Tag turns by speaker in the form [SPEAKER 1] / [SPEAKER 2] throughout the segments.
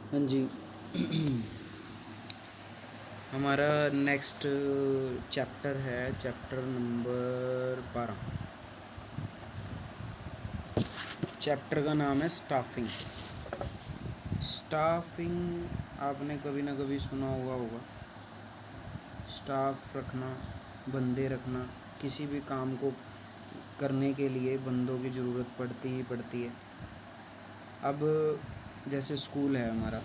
[SPEAKER 1] हाँ जी। हमारा next chapter है चैप्टर नंबर 12। चैप्टर का नाम है स्टाफिंग। स्टाफिंग आपने कभी ना कभी सुना होगा। स्टाफ रखना, बंदे रखना, किसी भी काम को करने के लिए बंदों की ज़रूरत पड़ती ही पड़ती है। अब जैसे स्कूल है हमारा,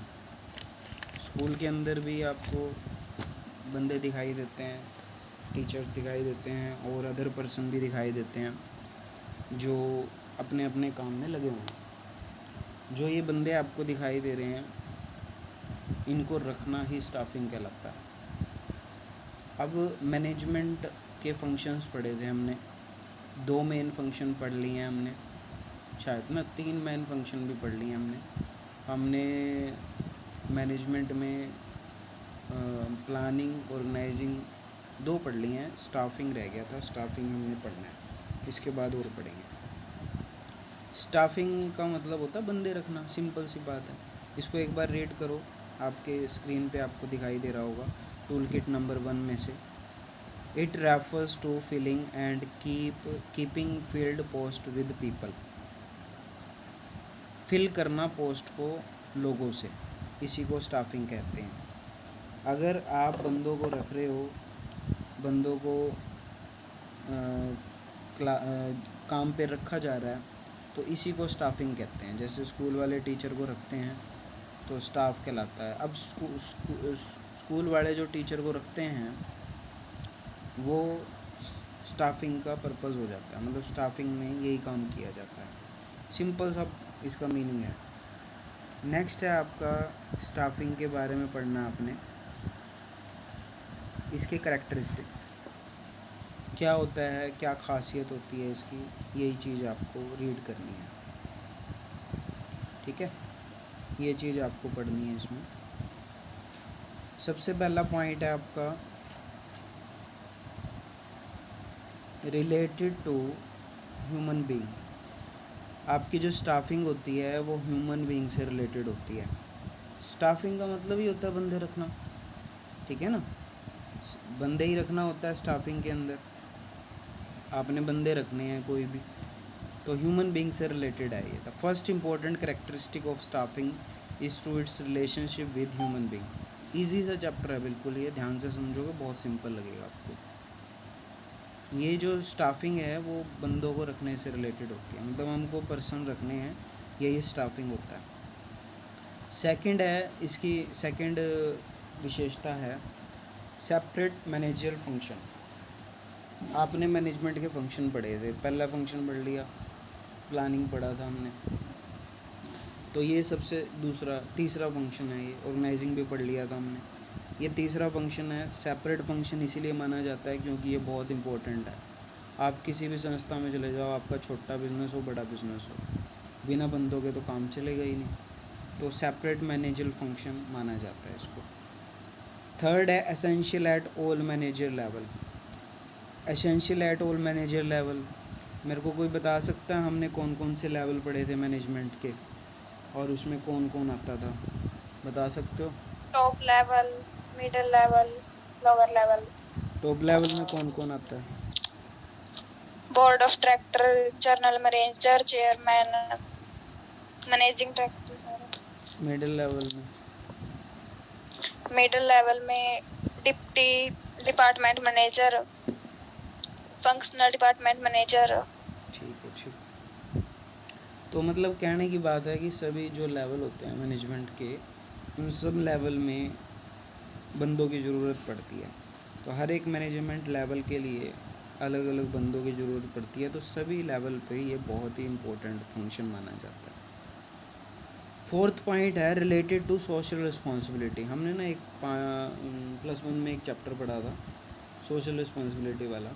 [SPEAKER 1] स्कूल के अंदर भी आपको बंदे दिखाई देते हैं, टीचर्स दिखाई देते हैं और अदर पर्सन भी दिखाई देते हैं जो अपने अपने काम में लगे हुए हैं। जो ये बंदे आपको दिखाई दे रहे हैं, इनको रखना ही स्टाफिंग कहलाता है। अब मैनेजमेंट के फंक्शंस पढ़े थे हमने, 2 मेन फंक्शन पढ़ लिए हैं हमने, शायद ना 3 मेन फंक्शन भी पढ़ लिए हमने मैनेजमेंट में प्लानिंग, ऑर्गेनाइजिंग 2 पढ़ लिए हैं, स्टाफिंग रह गया था। स्टाफिंग हमने पढ़ना है, इसके बाद और पढ़ेंगे। स्टाफिंग का मतलब होता है बंदे रखना, सिंपल सी बात है। इसको एक बार रीड करो, आपके स्क्रीन पे आपको दिखाई दे रहा होगा टूल किट नंबर 1 में से। It refers to filling and keeping filled post with people. Fill करना पोस्ट को लोगों से, इसी को स्टाफिंग कहते हैं। अगर आप बंदों को रख रहे हो, बंदों को काम पे रखा जा रहा है, तो इसी को स्टाफिंग कहते हैं। जैसे स्कूल वाले टीचर को रखते हैं तो स्टाफ कहलाता है। अब स्कूल वाले जो टीचर को रखते हैं वो स्टाफिंग का पर्पज़ हो जाता है, मतलब स्टाफिंग में यही काम किया जाता है। सिंपल सा इसका मीनिंग है। नेक्स्ट है आपका स्टाफिंग के बारे में पढ़ना आपने, इसके कैरेक्टरिस्टिक्स क्या होता है, क्या खासियत होती है इसकी, यही चीज़ आपको रीड करनी है। ठीक है, ये चीज़ आपको पढ़नी है इसमें। सबसे पहला पॉइंट है आपका रिलेटेड टू ह्यूमन बीइंग। आपकी जो स्टाफिंग होती है वो ह्यूमन बीइंग से रिलेटेड होती है। स्टाफिंग का मतलब ही होता है बंदे रखना, ठीक है ना। बंदे ही रखना होता है स्टाफिंग के अंदर। आपने बंदे रखने हैं कोई भी, तो ह्यूमन बीइंग से रिलेटेड है ये। The first important characteristic of staffing is to its relationship with human being. Easy सा चैप्टर है बिल्कुल, ये ध्यान से समझोगे बहुत सिंपल लगेगा आपको। ये जो स्टाफिंग है वो बंदों को रखने से रिलेटेड होती है, मतलब हमको पर्सन रखने हैं, यही स्टाफिंग होता है। सेकंड है, इसकी सेकंड विशेषता है सेपरेट मैनेजरियल फंक्शन। आपने मैनेजमेंट के फंक्शन पढ़े थे, पहला फंक्शन पढ़ लिया, प्लानिंग पढ़ा था हमने, तो ये सबसे तीसरा फंक्शन है, ये ऑर्गेनाइजिंग भी पढ़ लिया था हमने। ये तीसरा फंक्शन है। सेपरेट फंक्शन इसीलिए माना जाता है क्योंकि ये बहुत इंपॉर्टेंट है। आप किसी भी संस्था में चले जाओ, आपका छोटा बिजनेस हो बड़ा बिजनेस हो, बिना बंदों के तो काम चलेगा ही नहीं, तो सेपरेट मैनेजर फंक्शन माना जाता है इसको। थर्ड है essential at all manager level. Essential at all manager level, मेरे को कोई बता सकता है हमने कौन कौन से लेवल पढ़े थे मैनेजमेंट के, और उसमें कौन कौन आता था, बता सकते हो?
[SPEAKER 2] Top level, middle level, lower level.
[SPEAKER 1] Top level में कौन कौन आता है?
[SPEAKER 2] Board of director, general manager, chairman, managing director.
[SPEAKER 1] Middle level में?
[SPEAKER 2] मिडिल लेवल में deputy department manager, functional department manager.
[SPEAKER 1] ठीक है, ठीक। तो मतलब कहने की बात है कि सभी जो लेवल होते हैं मैनेजमेंट के, उन सब लेवल में बंदों की ज़रूरत पड़ती है। तो हर एक मैनेजमेंट लेवल के लिए अलग अलग बंदों की ज़रूरत पड़ती है, तो सभी लेवल पे ये बहुत ही इम्पोर्टेंट फंक्शन माना जाता है। फोर्थ पॉइंट है रिलेटेड टू सोशल रिस्पॉन्सिबिलिटी। हमने ना एक +1 में एक चैप्टर पढ़ा था सोशल रिस्पॉन्सिबिलिटी वाला।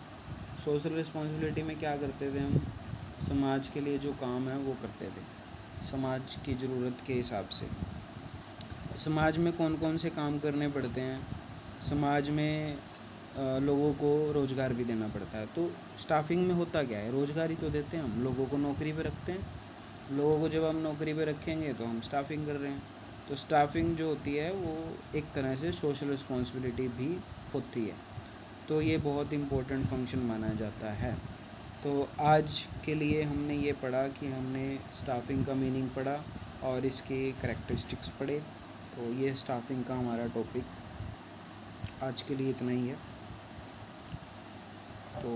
[SPEAKER 1] सोशल रिस्पॉन्सिबिलिटी में क्या करते थे हम, समाज के लिए जो काम है वो करते थे, समाज की ज़रूरत के हिसाब से। समाज में कौन कौन से काम करने पड़ते हैं, समाज में लोगों को रोज़गार भी देना पड़ता है। तो स्टाफिंग में होता क्या है, रोज़गार ही तो देते हैं हम, लोगों को नौकरी पे रखते हैं। लोगों को जब हम नौकरी पे रखेंगे तो हम स्टाफिंग कर रहे हैं। तो स्टाफिंग जो होती है वो एक तरह से सोशल रिस्पॉन्सिबिलिटी भी होती है, तो ये बहुत इम्पोर्टेंट फंक्शन माना जाता है। तो आज के लिए हमने ये पढ़ा कि हमने स्टाफिंग का मीनिंग पढ़ा और इसके करैक्टरिस्टिक्स पढ़े। तो ये स्टाफिंग का हमारा टॉपिक आज के लिए इतना ही है। तो